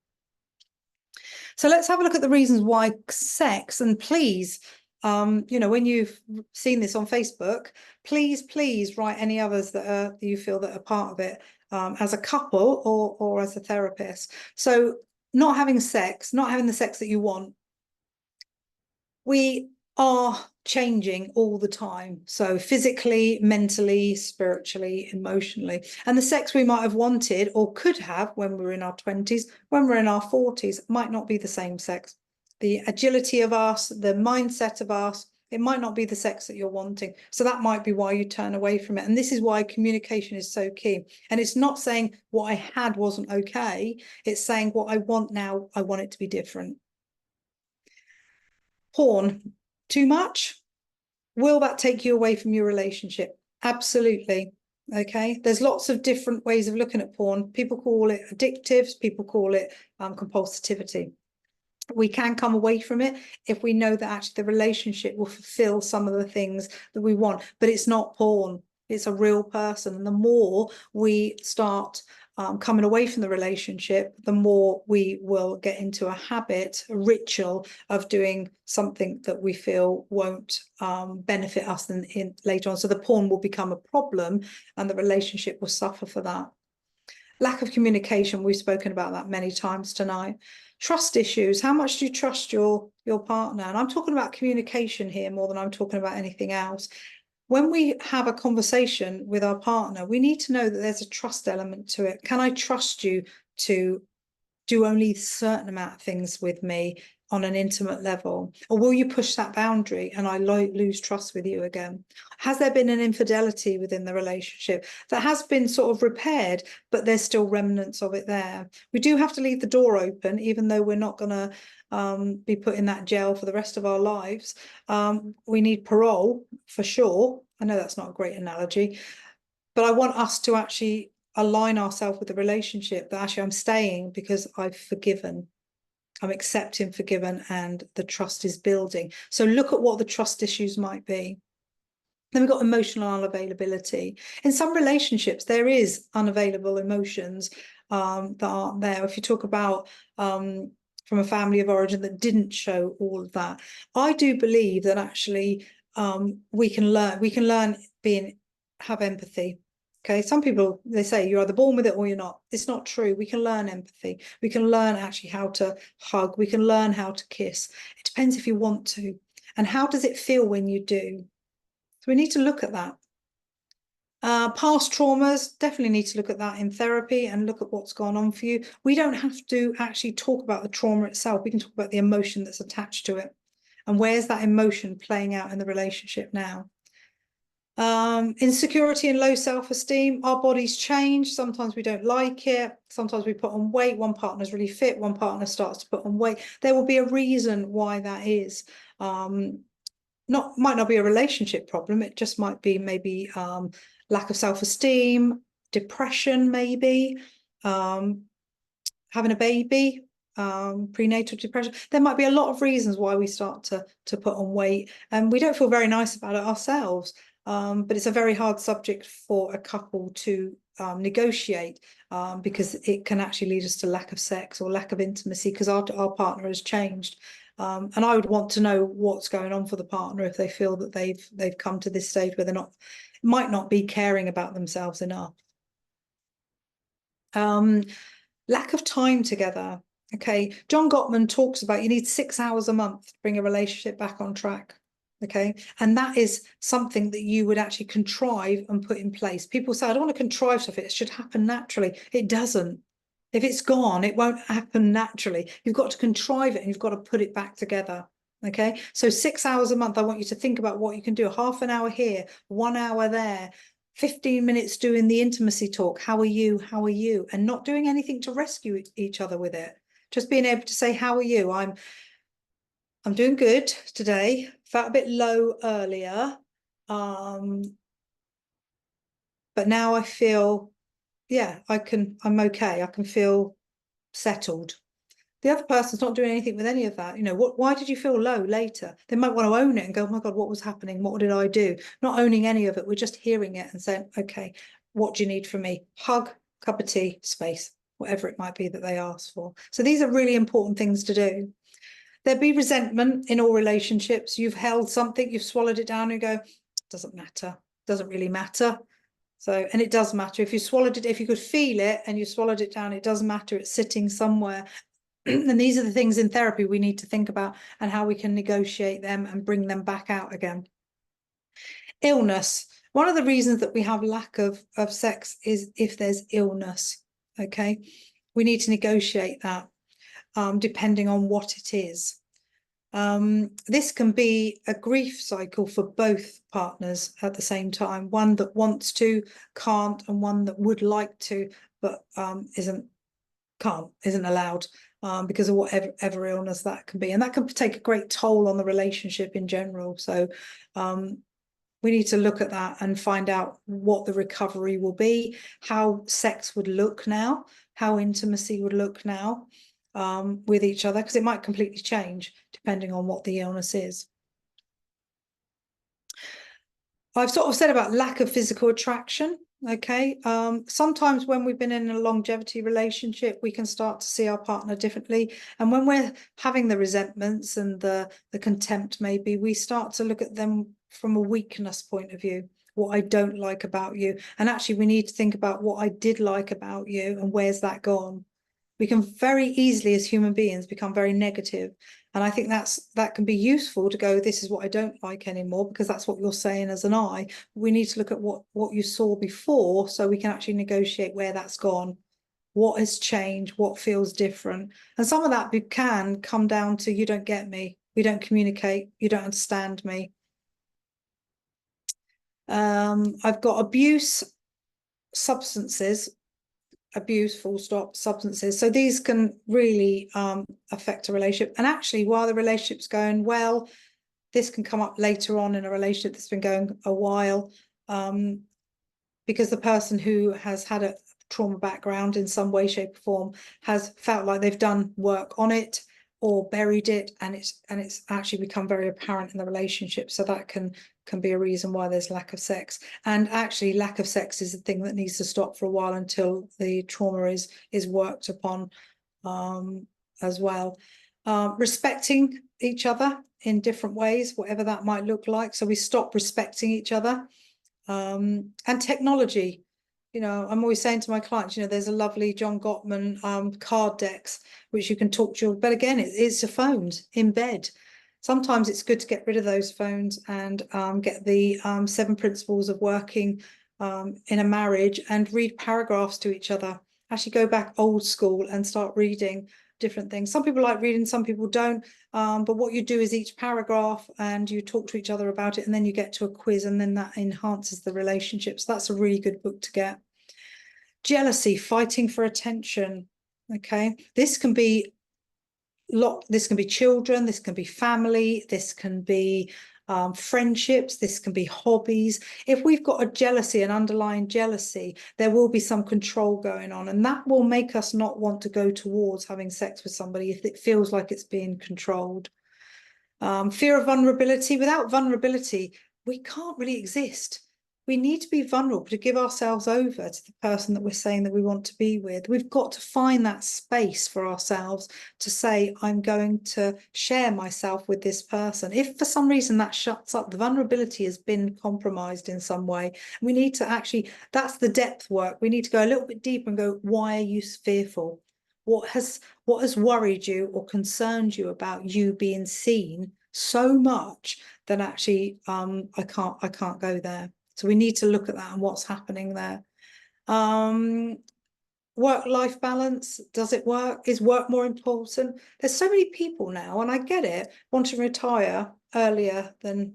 So let's have a look at the reasons why sex, and please, you know, when you've seen this on Facebook, please write any others that you feel that are part of it, as a couple or as a therapist. So not having sex, not having the sex that you want. We are changing all the time. So physically, mentally, spiritually, emotionally. And the sex we might have wanted or could have when we were in our 20s, when we're in our 40s, might not be the same sex. The agility of us, the mindset of us, it might not be the sex that you're wanting. So that might be why you turn away from it. And this is why communication is so key. And it's not saying what I had wasn't okay. It's saying what I want now, I want it to be different. Porn, too much? Will that take you away from your relationship? Absolutely. Okay, there's lots of different ways of looking at porn. People call it addictives, people call it compulsivity. We can come away from it if we know that actually the relationship will fulfill some of the things that we want, but it's not porn, it's a real person. And the more we start coming away from the relationship, the more we will get into a habit, a ritual of doing something that we feel won't benefit us in later on. So the porn will become a problem and the relationship will suffer for that. Lack of communication, we've spoken about that many times tonight. Trust issues, how much do you trust your partner? And I'm talking about communication here more than I'm talking about anything else. when we have a conversation with our partner, we need to know that there's a trust element to it. Can I trust you to do only a certain amount of things with me on an intimate level? Or will you push that boundary and I lose trust with you again? Has there been an infidelity within the relationship that has been sort of repaired, but there's still remnants of it there? We do have to leave the door open, even though we're not going to be put in that jail for the rest of our lives. We need parole for sure. I know that's not a great analogy, but I want us to actually align ourselves with the relationship, that actually I'm staying because I've forgiven, I'm accepting, forgiven, and the trust is building. So look at what the trust issues might be. Then we've got emotional unavailability. In some relationships, there is unavailable emotions that aren't there. If you talk about from a family of origin that didn't show all of that, I do believe that actually we can learn have empathy. Okay, some people, they say you're either born with it or you're not. It's not true. We can learn empathy. We can learn actually how to hug. We can learn how to kiss. It depends if you want to. And how does it feel when you do? So we need to look at that. Past traumas, definitely need to look at that in therapy and look at what's gone on for you. We don't have to actually talk about the trauma itself. We can talk about the emotion that's attached to it. And where's that emotion playing out in the relationship now? Insecurity and low self-esteem. Our bodies change. Sometimes we don't like it. Sometimes we put on weight. One partner's really fit. One partner starts to put on weight. There will be a reason why that is. Might not be a relationship problem. It just might be maybe lack of self-esteem, depression, maybe having a baby, prenatal depression. There might be a lot of reasons why we start to put on weight, and we don't feel very nice about it ourselves. But it's a very hard subject for a couple to negotiate because it can actually lead us to lack of sex or lack of intimacy because our partner has changed. And I would want to know what's going on for the partner if they feel that they've come to this stage where might not be caring about themselves enough. Lack of time together. Okay, John Gottman talks about you need 6 hours a month to bring a relationship back on track. Okay, and that is something that you would actually contrive and put in place. People say, I don't want to contrive stuff, it should happen naturally. It doesn't. If it's gone, it won't happen naturally. You've got to contrive it and you've got to put it back together. Okay, so 6 hours a month, I want you to think about what you can do. Half an hour here, 1 hour there, 15 minutes doing the intimacy talk. How are you? How are you? And not doing anything to rescue each other with it. Just being able to say, how are you? I'm doing good today. Felt a bit low earlier. But now I feel, yeah, I'm okay. I can feel settled. The other person's not doing anything with any of that. You know, why did you feel low later? They might want to own it and go, oh my God, what was happening? What did I do? Not owning any of it. We're just hearing it and saying, okay, what do you need from me? Hug, cup of tea, space, whatever it might be that they ask for. So these are really important things to do. There'd be resentment in all relationships. You've held something, you've swallowed it down and you go, doesn't matter, doesn't really matter. So, and it does matter. If you swallowed it, if you could feel it and you swallowed it down, it does matter. It's sitting somewhere. And these are the things in therapy we need to think about and how we can negotiate them and bring them back out again. Illness. One of the reasons that we have lack of sex is if there's illness. Okay. We need to negotiate that depending on what it is. This can be a grief cycle for both partners at the same time. One that wants to, can't, and one that would like to, but isn't allowed because of whatever illness that can be. And that can take a great toll on the relationship in general. So we need to look at that and find out what the recovery will be, how sex would look now, how intimacy would look now with each other, because it might completely change depending on what the illness is. I've sort of said about lack of physical attraction. Okay, sometimes when we've been in a longevity relationship, we can start to see our partner differently. And when we're having the resentments and the contempt, maybe we start to look at them from a weakness point of view, what I don't like about you. And actually, we need to think about what I did like about you and where's that gone. We can very easily, as human beings, become very negative And I think that can be useful to go, this is what I don't like anymore, because that's what you're saying as an I. We need to look at what you saw before, so we can actually negotiate where that's gone, what has changed, what feels different. And some of that can come down to, you don't get me, we don't communicate, you don't understand me. I've got abuse, substances, abuse, full stop, substances. So these can really affect a relationship. And actually, while the relationship's going well, this can come up later on in a relationship that's been going a while, because the person who has had a trauma background in some way, shape, or form has felt like they've done work on it or buried it, and it's actually become very apparent in the relationship. So that can be a reason why there's lack of sex. And actually, lack of sex is a thing that needs to stop for a while until the trauma is worked upon, as well. Respecting each other in different ways, whatever that might look like. So we stop respecting each other. And technology, I'm always saying to my clients, there's a lovely John Gottman card decks which you can talk to your, but again, it's your phones in bed. Sometimes it's good to get rid of those phones and get the 7 principles of working in a marriage and read paragraphs to each other. Actually go back old school and start reading different things. Some people like reading, some people don't. But what you do is each paragraph and you talk to each other about it, and then you get to a quiz, and then that enhances the relationships. That's a really good book to get. Jealousy, fighting for attention. Okay, this can be children, this can be family, this can be friendships, this can be hobbies. If we've got a jealousy, an underlying jealousy, there will be some control going on, and that will make us not want to go towards having sex with somebody if it feels like it's being controlled. Fear of vulnerability. Without vulnerability, we can't really exist. We need to be vulnerable to give ourselves over to the person that we're saying that we want to be with. We've got to find that space for ourselves to say, I'm going to share myself with this person. If for some reason that shuts up, the vulnerability has been compromised in some way. We need to actually, that's the depth work. We need to go a little bit deeper and go, why are you fearful? What has worried you or concerned you about you being seen so much that actually I can't go there. So we need to look at that and what's happening there. Work-life balance, does it work? Is work more important? There's so many people now, and I get it, want to retire earlier than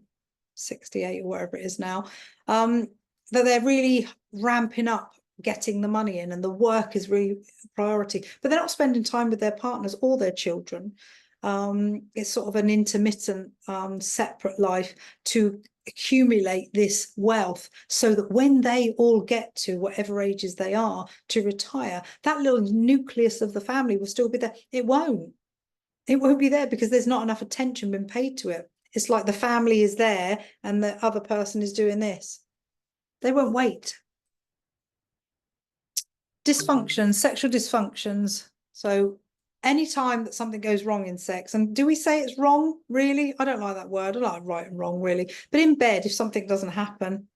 68 or wherever it is now, that they're really ramping up getting the money in, and the work is really a priority, but they're not spending time with their partners or their children. It's sort of an intermittent, separate life to accumulate this wealth, so that when they all get to whatever ages they are to retire, that little nucleus of the family will still be there. It won't be there because there's not enough attention been paid to it. It's like the family is there and the other person is doing this. They won't wait. Dysfunctions, sexual dysfunctions. So anytime that something goes wrong in sex, and do we say it's wrong, really? I don't like that word. I like right and wrong, really. But in bed, if something doesn't happen,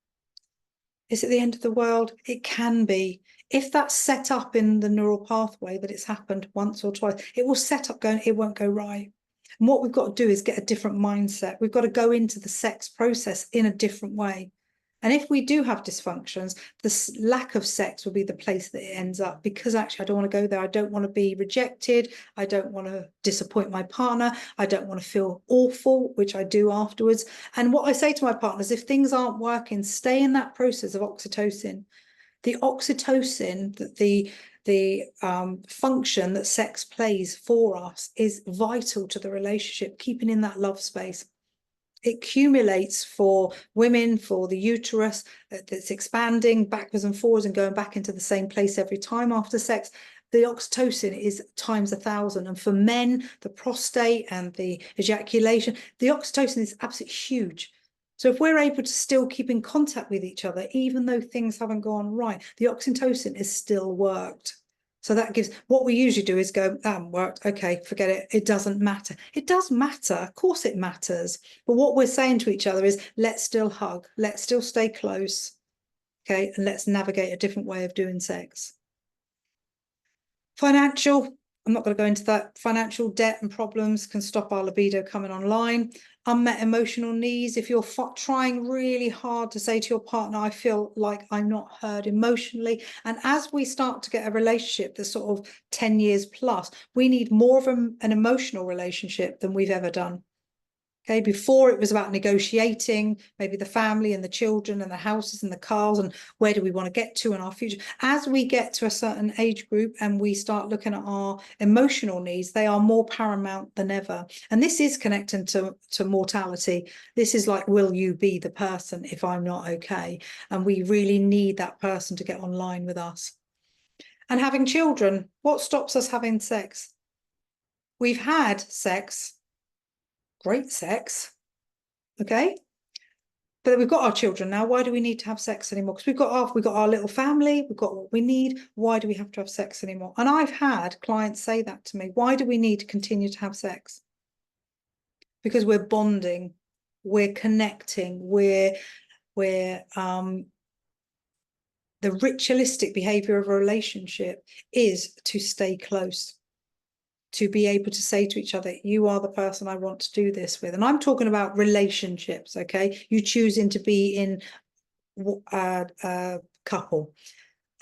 is it the end of the world? It can be. If that's set up in the neural pathway that it's happened once or twice, it will set up going, it won't go right. And what we've got to do is get a different mindset. We've got to go into the sex process in a different way. And if we do have dysfunctions, the lack of sex will be the place that it ends up, because actually I don't want to go there. I don't want to be rejected. I don't want to disappoint my partner. I don't want to feel awful, which I do afterwards. And what I say to my partners, if things aren't working, stay in that process of oxytocin. The oxytocin, that the function that sex plays for us, is vital to the relationship, keeping in that love space. It accumulates for women, for the uterus that's expanding backwards and forwards and going back into the same place every time after sex. The oxytocin is times 1,000. And for men, the prostate and the ejaculation, the oxytocin is absolutely huge. So if we're able to still keep in contact with each other, even though things haven't gone right, the oxytocin is still worked. So that gives, what we usually do is go, that hasn't worked. Okay, forget it. It doesn't matter. It does matter. Of course it matters. But what we're saying to each other is, let's still hug. Let's still stay close. Okay, and let's navigate a different way of doing sex. Financial, I'm not going to go into that. Financial debt and problems can stop our libido coming online. Unmet emotional needs. If you're trying really hard to say to your partner, I feel like I'm not heard emotionally. And as we start to get a relationship that's sort of 10 years plus, we need more of an emotional relationship than we've ever done. Okay, before it was about negotiating, maybe the family and the children and the houses and the cars and where do we want to get to in our future. As we get to a certain age group and we start looking at our emotional needs, they are more paramount than ever. And this is connecting to mortality. This is like, will you be the person if I'm not okay? And we really need that person to get online with us. And having children, what stops us having sex? We've had sex. Great sex, okay, but we've got our children now. Why do we need to have sex anymore? Because we've got our little family, we've got what we need. Why do we have to have sex anymore? And I've had clients say that to me. Why do we need to continue to have sex? Because we're bonding, we're connecting, we're the ritualistic behavior of a relationship is to stay close, to be able to say to each other, you are the person I want to do this with. And I'm talking about relationships, okay? You choosing to be in a couple.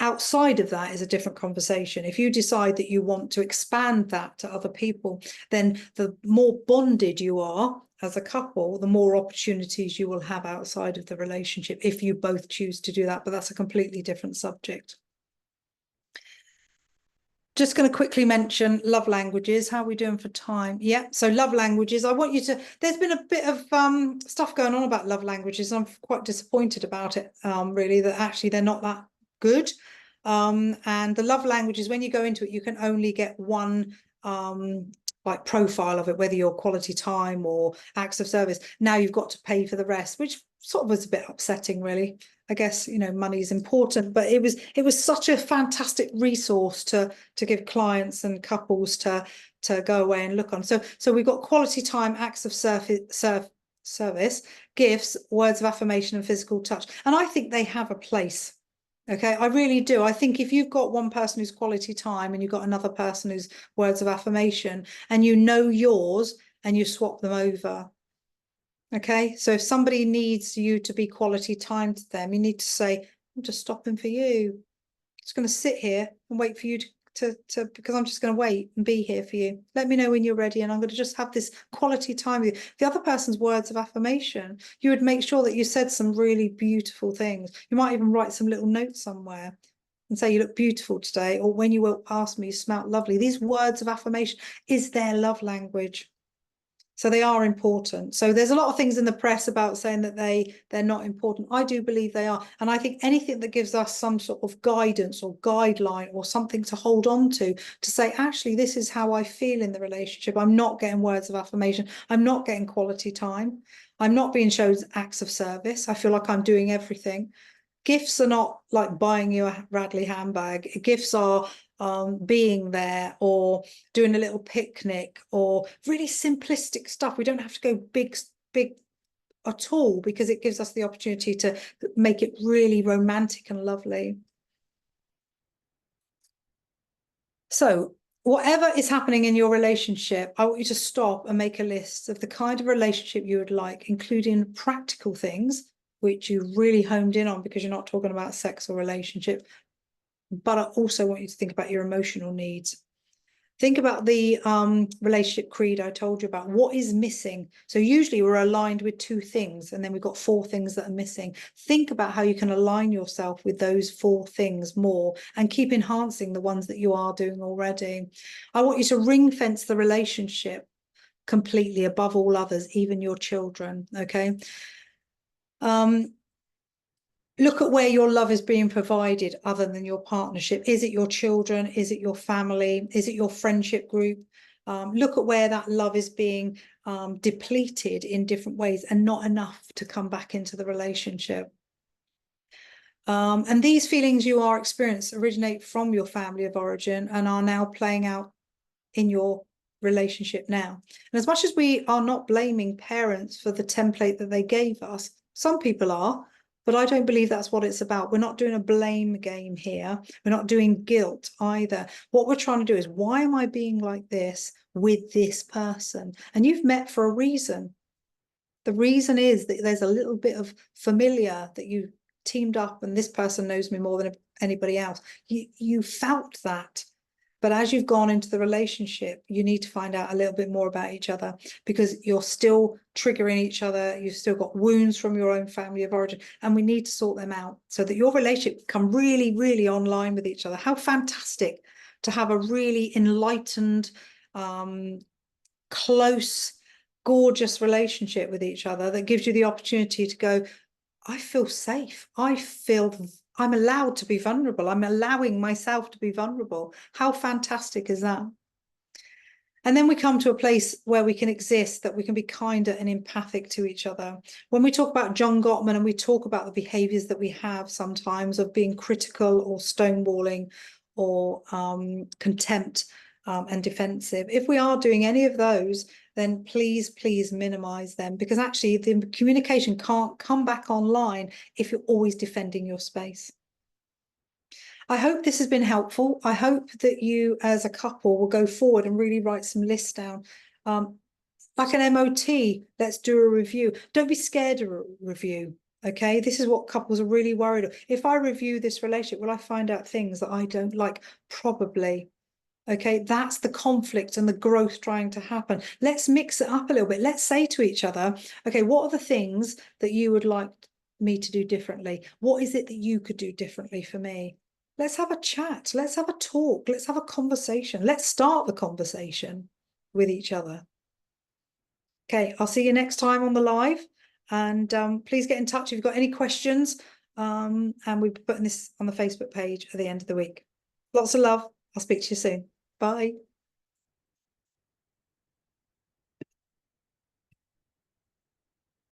Outside of that is a different conversation. If you decide that you want to expand that to other people, then the more bonded you are as a couple, the more opportunities you will have outside of the relationship if you both choose to do that. But that's a completely different subject. Just going to quickly mention love languages. How are we doing for time? Yeah, so love languages. I want you to, there's been a bit of stuff going on about love languages. I'm quite disappointed about it, really, that actually they're not that good. And the love languages, when you go into it, you can only get one like profile of it, whether you're quality time or acts of service. Now you've got to pay for the rest, which sort of was a bit upsetting, really. I guess, you know, money is important, but it was such a fantastic resource to give clients and couples to go away and look on. So we've got quality time, acts of service, gifts, words of affirmation, and physical touch. And I think they have a place. Okay, I really do. I think if you've got one person who's quality time and you've got another person who's words of affirmation, and you know yours and you swap them over. Okay, so if somebody needs you to be quality time to them, you need to say, I'm just stopping for you. I'm just going to sit here and wait for you to because I'm just going to wait and be here for you. Let me know when you're ready, and I'm going to just have this quality time with you. The other person's words of affirmation, you would make sure that you said some really beautiful things. You might even write some little notes somewhere and say, you look beautiful today, or when you walk past me, you smell lovely. These words of affirmation is their love language. So they are important. So there's a lot of things in the press about saying that they're not important. I do believe they are. And I think anything that gives us some sort of guidance or guideline or something to hold on to say, actually, this is how I feel in the relationship. I'm not getting words of affirmation. I'm not getting quality time. I'm not being shown acts of service. I feel like I'm doing everything. Gifts are not like buying you a Radley handbag. Gifts are being there or doing a little picnic or really simplistic stuff. We don't have to go big at all, because it gives us the opportunity to make it really romantic and lovely. So whatever is happening in your relationship, I want you to stop and make a list of the kind of relationship you would like, including practical things, which you really honed in on because you're not talking about sex or relationship. But I also want you to think about your emotional needs. Think about the relationship creed I told you about. What is missing? So usually we're aligned with 2 things, and then we've got 4 things that are missing. Think about how you can align yourself with those 4 things more and keep enhancing the ones that you are doing already. I want you to ring fence the relationship completely above all others, even your children, okay? Look at where your love is being provided other than your partnership. Is it your children? Is it your family? Is it your friendship group? Look at where that love is being depleted in different ways and not enough to come back into the relationship. And these feelings you are experiencing originate from your family of origin and are now playing out in your relationship now. And as much as we are not blaming parents for the template that they gave us, some people are. But I don't believe that's what it's about. We're not doing a blame game here. We're not doing guilt either. What we're trying to do is, why am I being like this with this person? And you've met for a reason. The reason is that there's a little bit of familiar that you teamed up, and this person knows me more than anybody else. You felt that. But as you've gone into the relationship, you need to find out a little bit more about each other, because you're still triggering each other. You've still got wounds from your own family of origin, and we need to sort them out so that your relationship can really, really online with each other. How fantastic to have a really enlightened, close, gorgeous relationship with each other that gives you the opportunity to go, I feel safe. I'm allowed to be vulnerable. I'm allowing myself to be vulnerable. How fantastic is that? And then we come to a place where we can exist, that we can be kinder and empathic to each other. When we talk about John Gottman and we talk about the behaviors that we have sometimes of being critical or stonewalling or contempt and defensive, if we are doing any of those, then please minimize them, because actually the communication can't come back online if you're always defending your space. I hope this has been helpful. I hope that you as a couple will go forward and really write some lists down. Like an MOT, let's do a review. Don't be scared of a review. Okay, this is what couples are really worried of. If I review this relationship, will I find out things that I don't like? Probably. Okay, that's the conflict and the growth trying to happen. Let's mix it up a little bit. Let's say to each other, okay, what are the things that you would like me to do differently? What is it that you could do differently for me? Let's have a chat. Let's have a talk. Let's have a conversation. Let's start the conversation with each other. Okay, I'll see you next time on the live. And please get in touch if you've got any questions. And we'll be putting this on the Facebook page at the end of the week. Lots of love. I'll speak to you soon. Bye.